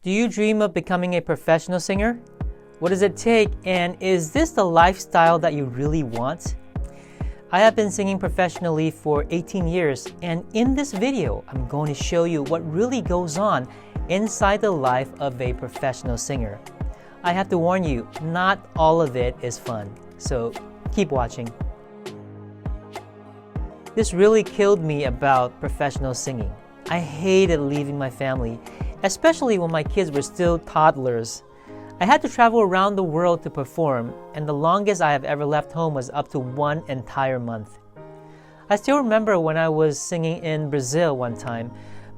Do you dream of becoming a professional singer? What does it take, and is this the lifestyle that you really want? I have been singing professionally for 18 years, and in this video, I'm going to show you what really goes on inside the life of a professional singer. I have to warn you, not all of it is fun, so keep watching. This really killed me about professional singing. I hated leaving my family, especially when my kids were still toddlers. I had to travel around the world to perform, and the longest I have ever left home was up to 1 entire month. I still remember when I was singing in Brazil one time.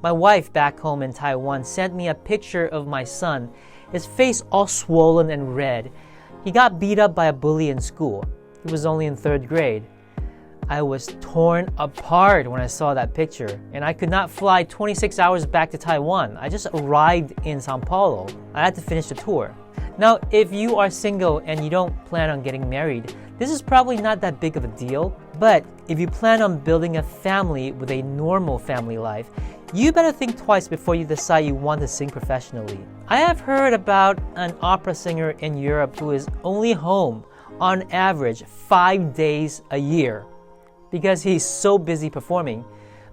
My wife back home in Taiwan sent me a picture of my son, his face all swollen and red. He got beat up by a bully in school. He was only in 3rd grade. I was torn apart when I saw that picture, and I could not fly 26 hours back to Taiwan. I just arrived in Sao Paulo. I had to finish the tour. Now, if you are single and you don't plan on getting married, this is probably not that big of a deal, but if you plan on building a family with a normal family life, you better think twice before you decide you want to sing professionally. I have heard about an opera singer in Europe who is only home on average 5 days a year, because he's so busy performing.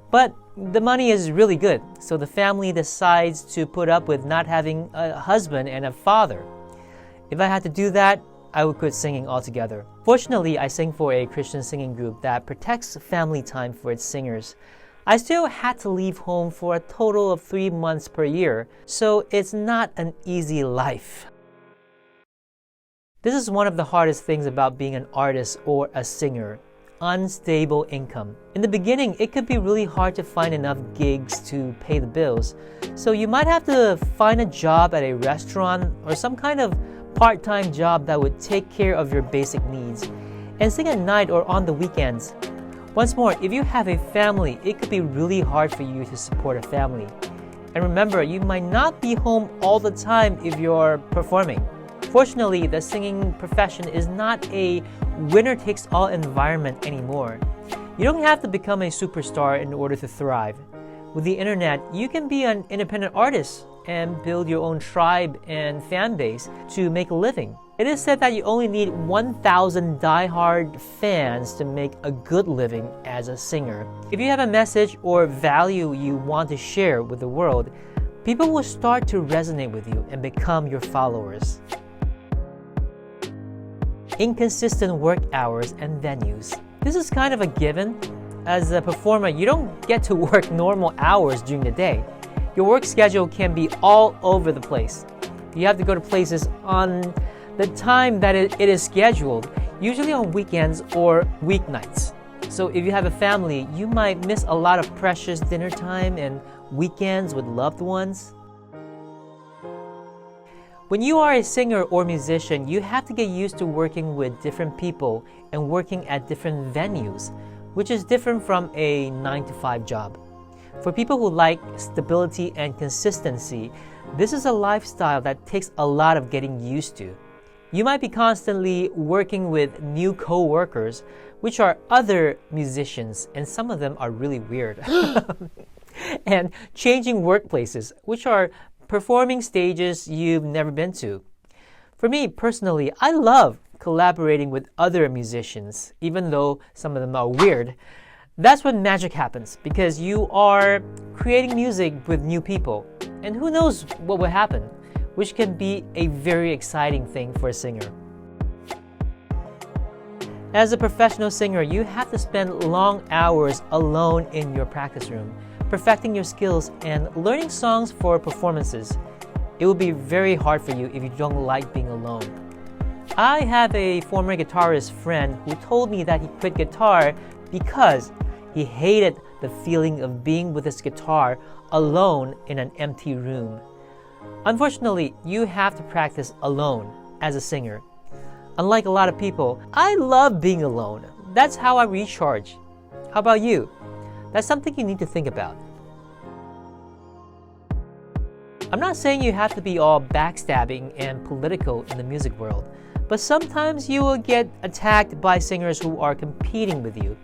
But the money is really good, so the family decides to put up with not having a husband and a father. If I had to do that, I would quit singing altogether. Fortunately, I sing for a Christian singing group that protects family time for its singers. I still had to leave home for a total of 3 months per year, so it's not an easy life. This is one of the hardest things about being an artist or a singer. Unstable income. In the beginning, it could be really hard to find enough gigs to pay the bills, so you might have to find a job at a restaurant or some kind of part-time job that would take care of your basic needs, and sing at night or on the weekends. Once more, if you have a family, it could be really hard for you to support a family. And remember, you might not be home all the time if you're performing. Fortunately, the singing profession is not a winner-takes-all environment anymore. You don't have to become a superstar in order to thrive. With the internet, you can be an independent artist and build your own tribe and fan base to make a living. It is said that you only need 1,000 die-hard fans to make a good living as a singer. If you have a message or value you want to share with the world, people will start to resonate with you and become your followers. Inconsistent work hours and venues. This is kind of a given. As a performer, you don't get to work normal hours during the day. Your work schedule can be all over the place. You have to go to places on the time that it is scheduled, usually on weekends or weeknights. So if you have a family, you might miss a lot of precious dinner time and weekends with loved ones. When you are a singer or musician, you have to get used to working with different people and working at different venues, which is different from a 9-to-5 job. For people who like stability and consistency, this is a lifestyle that takes a lot of getting used to. You might be constantly working with new co-workers, which are other musicians, and some of them are really weird. And changing workplaces, which are performing stages you've never been to. For me personally, I love collaborating with other musicians, even though some of them are weird. That's when magic happens, because you are creating music with new people, and who knows what will happen, which can be a very exciting thing for a singer. As a professional singer, you have to spend long hours alone in your practice room, perfecting your skills and learning songs for performances. It will be very hard for you if you don't like being alone. I have a former guitarist friend who told me that he quit guitar because he hated the feeling of being with his guitar alone in an empty room. Unfortunately, you have to practice alone as a singer. Unlike a lot of people, I love being alone. That's how I recharge. How about you? That's something you need to think about. I'm not saying you have to be all backstabbing and political in the music world, but sometimes you will get attacked by singers who are competing with you,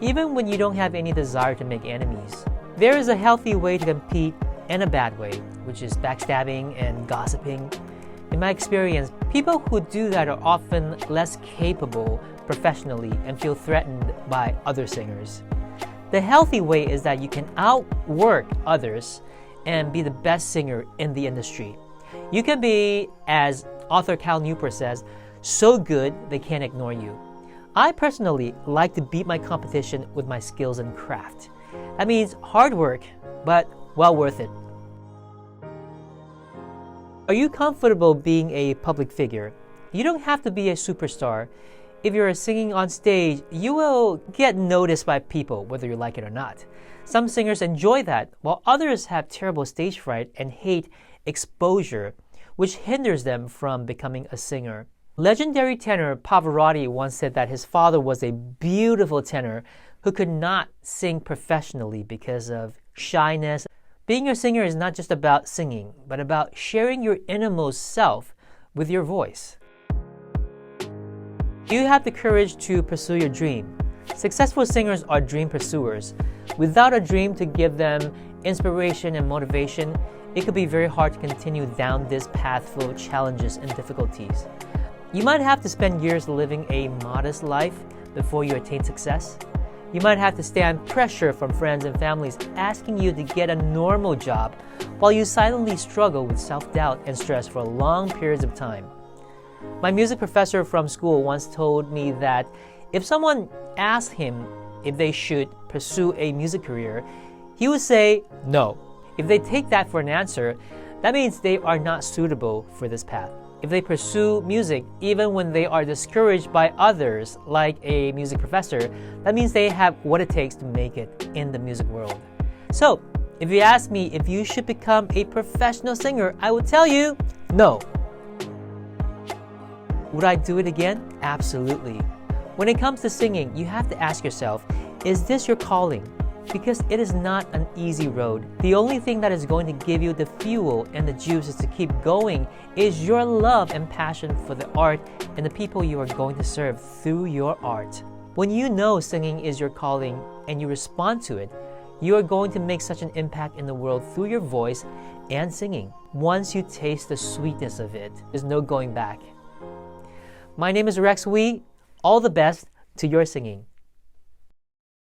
even when you don't have any desire to make enemies. There is a healthy way to compete and a bad way, which is backstabbing and gossiping. In my experience, people who do that are often less capable professionally and feel threatened by other singers. The healthy way is that you can outwork others and be the best singer in the industry. You can be, as author Cal Newport says, so good they can't ignore you. I personally like to beat my competition with my skills and craft. That means hard work, but well worth it. Are you comfortable being a public figure? You don't have to be a superstar. If you're singing on stage, you will get noticed by people, whether you like it or not. Some singers enjoy that, while others have terrible stage fright and hate exposure, which hinders them from becoming a singer. Legendary tenor Pavarotti once said that his father was a beautiful tenor who could not sing professionally because of shyness. Being a singer is not just about singing, but about sharing your innermost self with your voice. You have the courage to pursue your dream. Successful singers are dream pursuers. Without a dream to give them inspiration and motivation, it could be very hard to continue down this path full of challenges and difficulties. You might have to spend years living a modest life before you attain success. You might have to stand pressure from friends and families asking you to get a normal job while you silently struggle with self-doubt and stress for long periods of time. My music professor from school once told me that if someone asked him if they should pursue a music career, he would say no. If they take that for an answer, that means they are not suitable for this path. If they pursue music even when they are discouraged by others, like a music professor, that means they have what it takes to make it in the music world. So, if you ask me if you should become a professional singer, I would tell you, no. Would I do it again? Absolutely. When it comes to singing, you have to ask yourself, is this your calling? Because it is not an easy road. The only thing that is going to give you the fuel and the juices to keep going is your love and passion for the art and the people you are going to serve through your art. When you know singing is your calling and you respond to it, you are going to make such an impact in the world through your voice and singing. Once you taste the sweetness of it, there's no going back. My name is Rex CWY. All the best to your singing.